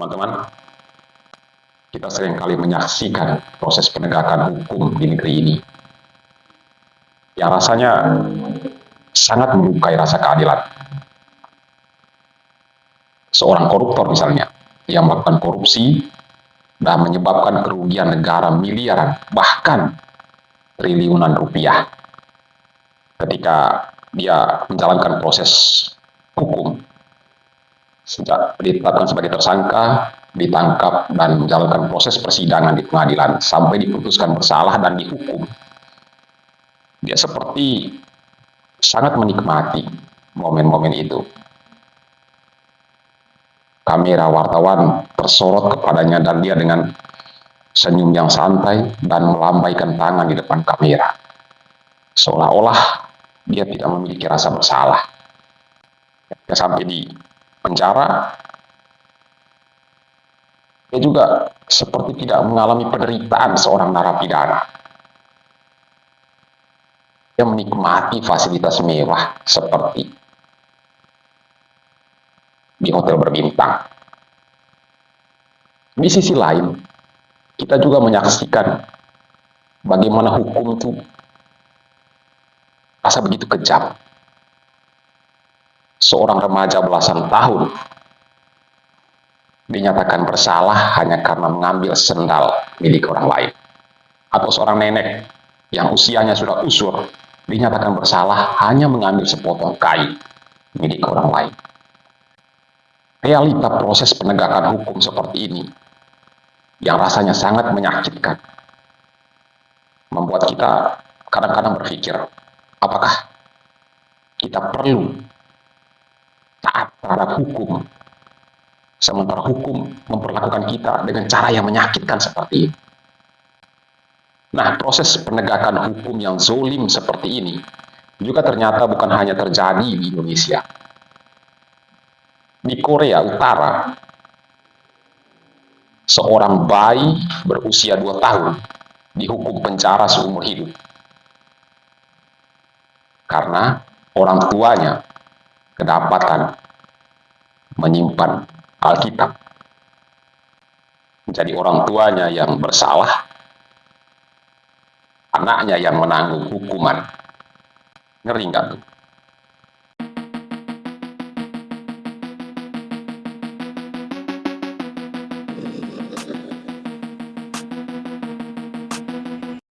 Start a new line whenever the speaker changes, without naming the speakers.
Teman-teman, kita seringkali menyaksikan proses penegakan hukum di negeri ini yang rasanya sangat melukai rasa keadilan. Seorang koruptor misalnya, yang melakukan korupsi dan menyebabkan kerugian negara miliaran, bahkan triliunan rupiah. Ketika dia menjalankan proses hukum, sejak ditetapkan sebagai tersangka, ditangkap dan menjalankan proses persidangan di pengadilan sampai diputuskan bersalah dan dihukum, dia seperti sangat menikmati momen-momen itu. Kamera wartawan tersorot kepadanya dan dia dengan senyum yang santai dan melambaikan tangan di depan kamera, seolah-olah dia tidak memiliki rasa bersalah. Dia sampai di penjara, dia juga seperti tidak mengalami penderitaan seorang narapidana. Dia menikmati fasilitas mewah seperti di hotel berbintang. Di sisi lain, kita juga menyaksikan bagaimana hukum itu rasa begitu kejam. Seorang remaja belasan tahun dinyatakan bersalah hanya karena mengambil sendal milik orang lain. Atau seorang nenek yang usianya sudah usur dinyatakan bersalah hanya mengambil sepotong kain milik orang lain. Realita proses penegakan hukum seperti ini yang rasanya sangat menyakitkan membuat kita kadang-kadang berpikir, apakah kita perlu taat terhadap hukum sementara hukum memperlakukan kita dengan cara yang menyakitkan seperti ini. Nah, proses penegakan hukum yang zolim seperti ini juga ternyata bukan hanya terjadi di Indonesia. Di Korea Utara, seorang bayi berusia 2 tahun dihukum penjara seumur hidup karena orang tuanya kedapatan menyimpan Alkitab. Jadi orang tuanya yang bersalah, anaknya yang menanggung hukuman. Ngeri nggak tuh?